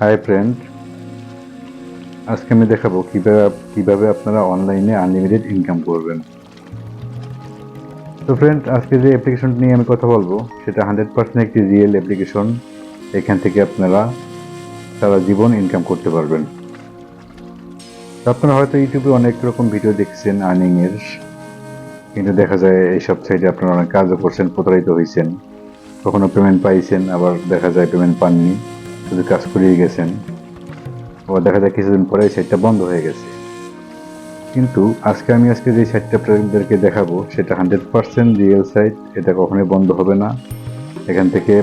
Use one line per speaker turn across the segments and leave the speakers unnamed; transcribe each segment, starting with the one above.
Hi friend, আজকে আমি দেখাবো কিভাবে আপনারা অনলাইনে আনলিমিটেড ইনকাম করবেন। তো ফ্রেন্ড, আজকে যে অ্যাপ্লিকেশন নিয়ে আমি কথা বলবো সেটা 100% একটি রিয়েল অ্যাপ্লিকেশন। এখান থেকে আপনারা সারা জীবন ইনকাম করতে পারবেন। তো আপনারা হয়তো ইউটিউবে অনেক রকম ভিডিও দেখছেন আর্নিং এর, কিন্তু দেখা যায় এইসব সাইটে আপনারা অনেক কাজও করছেন, প্রতারিত হয়েছেন, কখনো পেমেন্ট পাইছেন, আবার দেখা যায় পেমেন্ট পাননি, শুধু কাজ করিয়ে গেছেন, আবার দেখা যায় কিছুদিন পরে এই সাইটটা বন্ধ হয়ে গেছে। কিন্তু আজকে যে সাইটটা আপনাদেরকে দেখাবো সেটা 100% রিয়েল সাইট। এটা কখনোই বন্ধ হবে না। এখান থেকে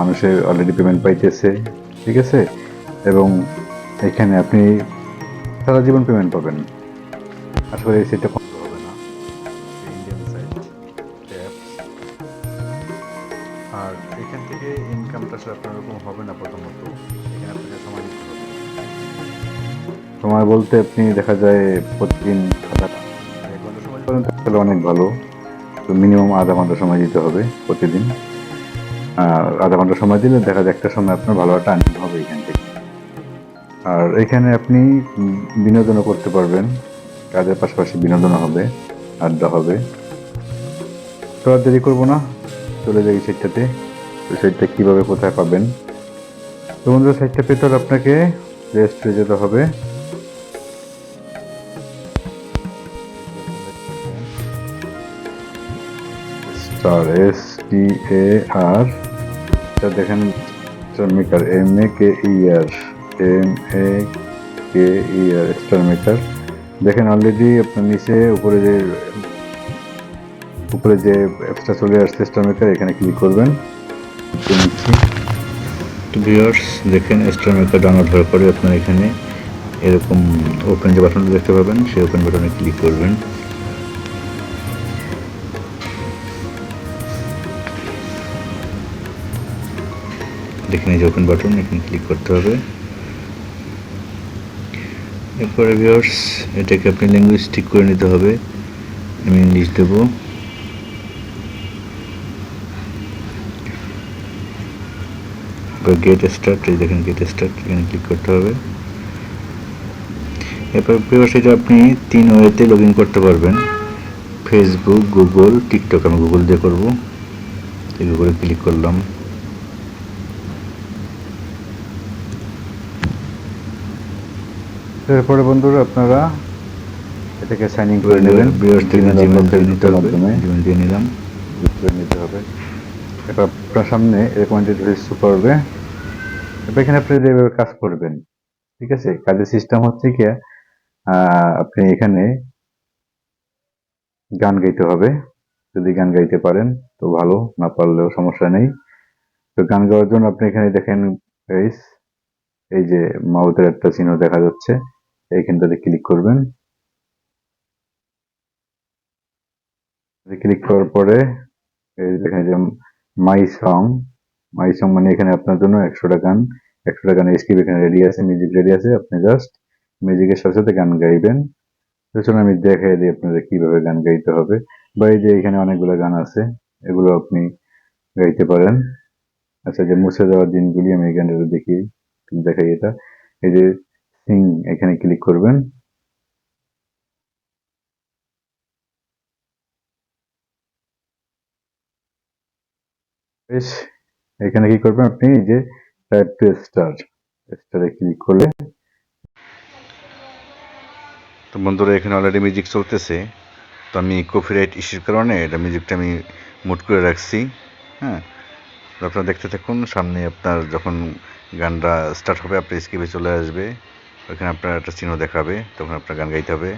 মানুষের অলরেডি পেমেন্ট পাইতেছে, ঠিক আছে? এবং এখানে আপনি সারা জীবন পেমেন্ট পাবেন। আসলে এই সাইটটা বন্ধ হবে না। Indian site apps. আর এখান থেকে ইনকামটা আসলে আপনার ওরকম হবে না। প্রথমত এখানে আপনাকে সময় দিতে হবে। সময় বলতে আপনি দেখা যায় প্রতিদিন আধা 1 ঘন্টা সময় দিতে পারেন, তাহলে অনেক ভালো। তো মিনিমাম আধা ঘন্টা সময় দিতে হবে প্রতিদিন। আর আধা ঘন্টা সময় দিলে দেখা যায় একটা সময় আপনার ভালো একটা আর্নিং হবে এখান থেকে। আর এখানে আপনি বিনোদনও করতে পারবেন, কাজের পাশাপাশি বিনোদনও হবে, আড্ডা হবে। তো আর দেরি করবো না, চলে যাই সাইটটাতে। তো সাইটটা কিভাবে কোথায় পাবেন? তো বন্ধুরা, সাইটটা পেতে হলে আপনাকে প্লে স্টোরে যেতে হবে। স্টার, STAR, এটা দেখেন, star maker, MAKER, MAKER, star maker. দেখেন অলরেডি আপনার নিচে উপরে যে অ্যাপসটা চলে আসছে স্টার মেকার, এখানে ক্লিক করবেন। তো ভিউয়ার্স, দেখেন স্টার মেকার ডাউনলোড হওয়ার পরে আপনার এখানে এরকম ওপেন যে বাটনটা দেখতে পাবেন, সেই ওপেন বাটনে ক্লিক করবেন। দেখেন এই যে ওপেন বাটন, এখানে ক্লিক করতে হবে। এরপরে ভিউয়ার্স, এটাকে আপনি ল্যাঙ্গুয়েজ ঠিক করে নিতে হবে। আমি ইংলিশ দেবো। গেট স্টার্ট, এই দেখেন গেট স্টার্ট, এখানে ক্লিক করতে হবে। এরপর ভিউয়ার্স, এটা আপনি 3 ওয়েতে লগ ইন করতে পারবেন: ফেসবুক, গুগল, টিকটক। আমি গুগল দিয়ে করবো, গুগলে ক্লিক করলাম। এরপরে বন্ধুরা, আপনারা এটাকে সাইন ইন করে নেবেন। জিমেল দিয়ে নিলাম, করে নিতে হবে। এরপর আপনার সামনে এরকম ইন্টারফেস শো করবে। এরপর এখানে আপনি যেভাবে কাজ করবেন, ঠিক আছে? কাজের সিস্টেম হচ্ছে কি, আপনি এখানে গান গাইতে হবে। যদি গান গাইতে পারেন তো ভালো, না পারলেও সমস্যা নেই। তো গান গাওয়ার জন্য আপনি এখানে দেখেন এই যে মাউথের একটা চিহ্ন দেখা যাচ্ছে, এইখানটাতে ক্লিক করবেন। ক্লিক করার পরে এই দেখেন যে মাই সং, মানে এখানে আপনার জন্য 100টা গান স্ক্রিপ্ট এখানে রেডি আছে, মিউজিক রেডি আছে। আপনি জাস্ট মিউজিকের সাথে সাথে গান গাইবেন। তো চলুন আমি দেখাই দিই আপনাদের কিভাবে গান গাইতে হবে। বা এই যে এখানে অনেকগুলো গান আছে, এগুলো আপনি গাইতে পারেন। আচ্ছা, যে মুছে যাওয়ার দিনগুলি, আমি এই গানটা দেখাই। এটা এই যে সিং, এখানে ক্লিক করবেন। বেশ, এখানে কি করবেন আপনি, এই যে টাইপ টু স্টার, স্টারে ক্লিক করলে। তো বন্ধুরা, এখানে অলরেডি মিউজিক চলতেছে। তো আমি কপিরাইট ইস্যুর কারণে এটা মিউজিকটা আমি মুট করে রাখছি। হ্যাঁ, তো আপনারা দেখতে থাকুন। সামনে আপনার যখন গানটা স্টার্ট হবে, আপনার স্ক্রিপ্টে চলে আসবে, ওইখানে আপনার একটা চিহ্ন দেখাবে, তখন আপনার গান গাইতে হবে।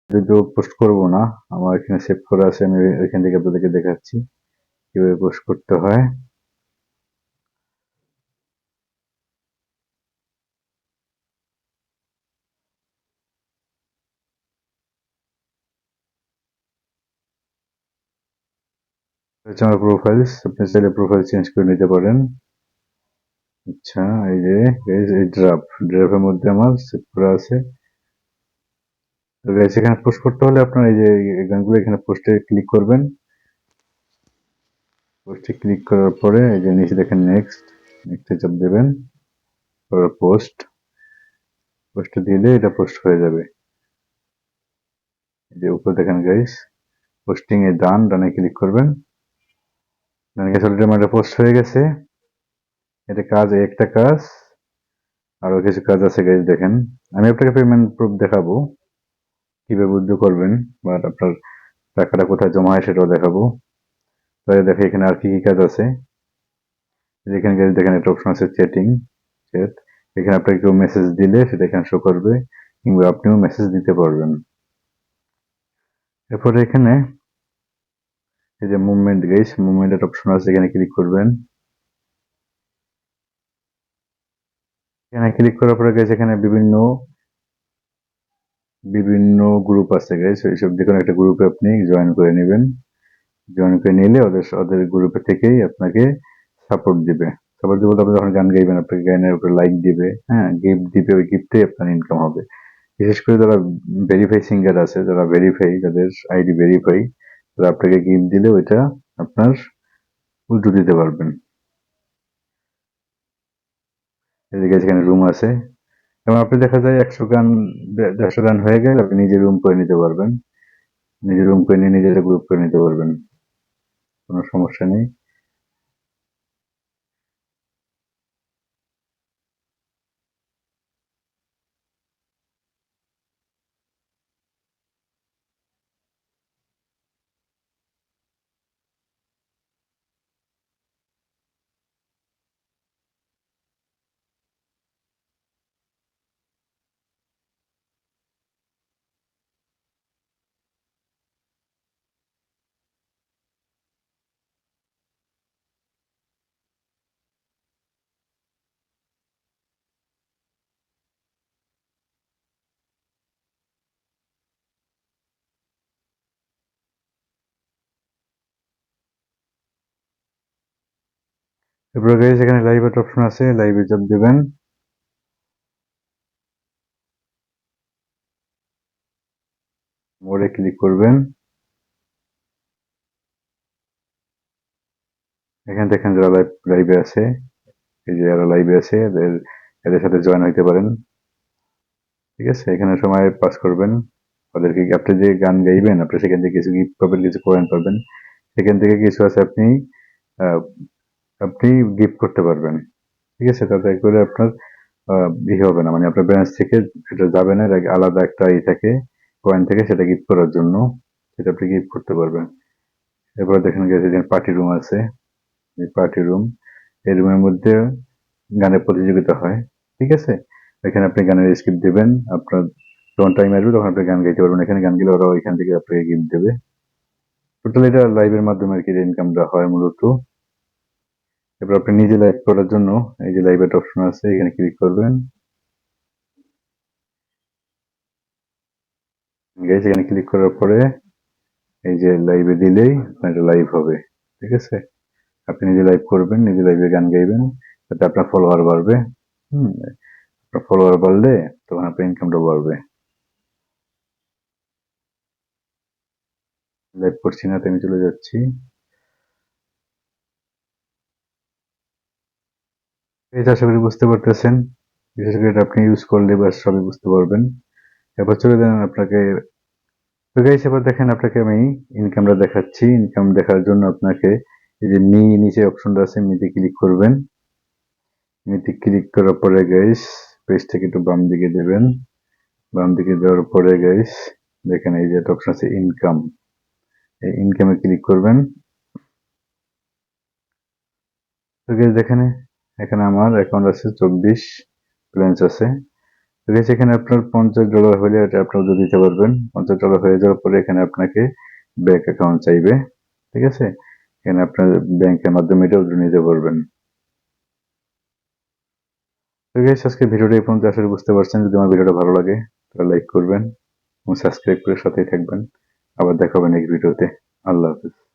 যদিও পোস্ট করবো না, আমার এখানে সেভ করা আছে, আমি এখান থেকে আপনাদেরকে দেখাচ্ছি কিভাবে পোস্ট করতে হয়। হচ্ছে আমার প্রোফাইলস, আপনি চাইলে প্রোফাইল চেঞ্জ করে নিতে পারেন। আচ্ছা, এই যে guys, এই ড্রাফের মধ্যে আমার সেভ করা আছে। তো গাইস, এখানে পোস্ট করতে হলে আপনার এই যে এই গানগুলো এখানে পোস্টে ক্লিক করবেন। পোস্টে ক্লিক করার পরে এই যে নিচে দেখেন নেক্সটে চাপ দেবেন, তারপর পোস্টে দিলে এটা পোস্ট হয়ে যাবে। এই যে উপরে দেখেন গাইস, পোস্টিং এ ডানে ক্লিক করবেন। ডানে গেছে, অলরেডি আমার পোস্ট হয়ে গেছে। এটা একটা কাজ, আরো কিছু কাজ আছে গাইস, দেখেন। আমি আপনাকে পেমেন্ট প্রুফ দেখাবো কিভাবে উইথড্র করবেন, বা আপনার টাকাটা কোথায় জমা হয় সেটাও দেখাবো। তাহলে দেখে এখানে আর কি কি কাজ আছে। যেখানে গেলে দেখেন একটা অপশন আছে চ্যাট। এখানে আপনাকে কেউ মেসেজ দিলে সেটা এখানে শো করবে, কিংবা আপনিও মেসেজ দিতে পারবেন। এরপরে এখানে এই যে মুভমেন্ট গাইস, মুভমেন্টের অপশন আছে, এখানে ক্লিক করবেন। এখানে ক্লিক করার পরে গাইস এখানে বিভিন্ন বিভিন্ন গ্রুপ আছে গাইস, এইসব যে কোনো একটা গ্রুপে আপনি জয়েন করে নেবেন। জয়েন করে নিলে ওদের গ্রুপে থেকেই আপনাকে সাপোর্ট দিবে। সাপোর্ট দিবে বলতে, আপনি যখন গান গাইবেন আপনাকে গানের উপরে লাইক দিবে, হ্যাঁ, গিফট দিবে, ওই গিফটে আপনার ইনকাম হবে। বিশেষ করে যারা ভেরিফাই সিঙ্গার আছে, যারা ভেরিফাই, যাদের আইডি ভেরিফাই, তারা আপনাকে গিফট দিলে ওইটা আপনার উল্টো দিতে পারবেন। এদিকে এখানে রুম আছে, এবং আপনি দেখা যায় 100 গান হয়ে গেলে আপনি নিজে রুম করে নিতে পারবেন। নিজে রুম করে নিয়ে নিজের গ্রুপ করে নিতে পারবেন, কোনো সমস্যা নেই। এরপরে গাইস এখানে লাইভ একটা অপশন আছে, লাইভে চাপ দেবেন। মোরে ক্লিক করবেন। এখানে দেখেন যারা লাইভে আছে, এই যে যারা লাইভে আছে এদের সাথে জয়েন হইতে পারেন। ঠিক আছে, এখানে সময় পাস করবেন। ওদেরকে আপনি যে গান গাইবেন, আপনি সেখান থেকে কিছু গিফট পাবেন, কিছু কয়েন পাবেন। সেখান থেকে কিছু আছে আহ, আপনি গিফট করতে পারবেন। ঠিক আছে, তাতে করে আপনার হবে না, মানে আপনার ব্যালেন্স থেকে এটা যাবে না, আলাদা একটা থাকে কয়েন থেকে, সেটা গিফট করার জন্য, সেটা আপনি গিফট করতে পারবেন। এরপরে দেখেন গেছে পার্টি রুম আছে, এই পার্টি রুম, এই রুমের মধ্যে গানের প্রতিযোগিতা হয়। ঠিক আছে, এখানে আপনি গানের স্ক্রিপ্ট দিবেন, আপনার যখন টাইম আসবে তখন আপনি গান গাইতে পারবেন। এখানে গান গেলে ওরাও এখান থেকে আপনাকে গিফট দেবে। টোটাল এটা লাইভের মাধ্যমে আর কি ইনকামটা হয় মূলত। এবার আপনি নিজে লাইভ করার জন্য এই যে লাইভ একটা অপশন আছে, এখানে ক্লিক করবেন। গাইস, এখানে ক্লিক করার পরে এই যে লাইভে দিলেই আপনার এটা লাইভ হবে। ঠিক আছে, আপনি নিজে লাইভ করবেন, নিজে লাইভে গান গাইবেন, তাতে আপনার ফলোয়ার বাড়বে। হুম, আপনার ফলোয়ার বাড়লে তখন আপনার ইনকামটা বাড়বে। লাইভ করছি না, তাই আমি চলে যাচ্ছি। এই আশা করি বুঝতে পারতেছেন, বিশেষ করে এটা আপনি ইউজ করলে বা সবই বুঝতে পারবেন। এবার চলে যান আপনাকে। তো গাইস, এবার দেখেন আপনাকে আমি ইনকামটা দেখাচ্ছি। ইনকাম দেখার জন্য আপনাকে এই যে নিচে অপশনটা আছে, মিতে ক্লিক করবেন। মিতে ক্লিক করার পরে গাইস পেজটাকে একটু বাম দিকে দেবেন। বাম দিকে দেওয়ার পরে গাইস দেখেন এই যে একটা অপশন আছে ইনকাম, এই ইনকামে ক্লিক করবেন। তো গাইস দেখেন, এখানে আমার অ্যাকাউন্ট আছে 24 ব্যালেন্স আছে। তো guys, এখানে আপনার $50 হলে এটা আপনি উইথড্র দিতে পারবেন। $50 হয়ে যাওয়ার পরে এখানে আপনাকে ব্যাংক অ্যাকাউন্ট চাইবে, ঠিক আছে? এখানে আপনার ব্যাংকের মাধ্যমে এটা উইথড্র নিতে পারবেন। তো guys, আজকে ভিডিওটা এই পর্যন্ত। আসলে বুঝতে পারছেন। যদি আমার ভিডিওটা ভালো লাগে তাহলে লাইক করবেন এবং সাবস্ক্রাইব করে সাথেই থাকবেন। আবার দেখা হবে নেক্সট ভিডিওতে। আল্লাহ হাফেজ।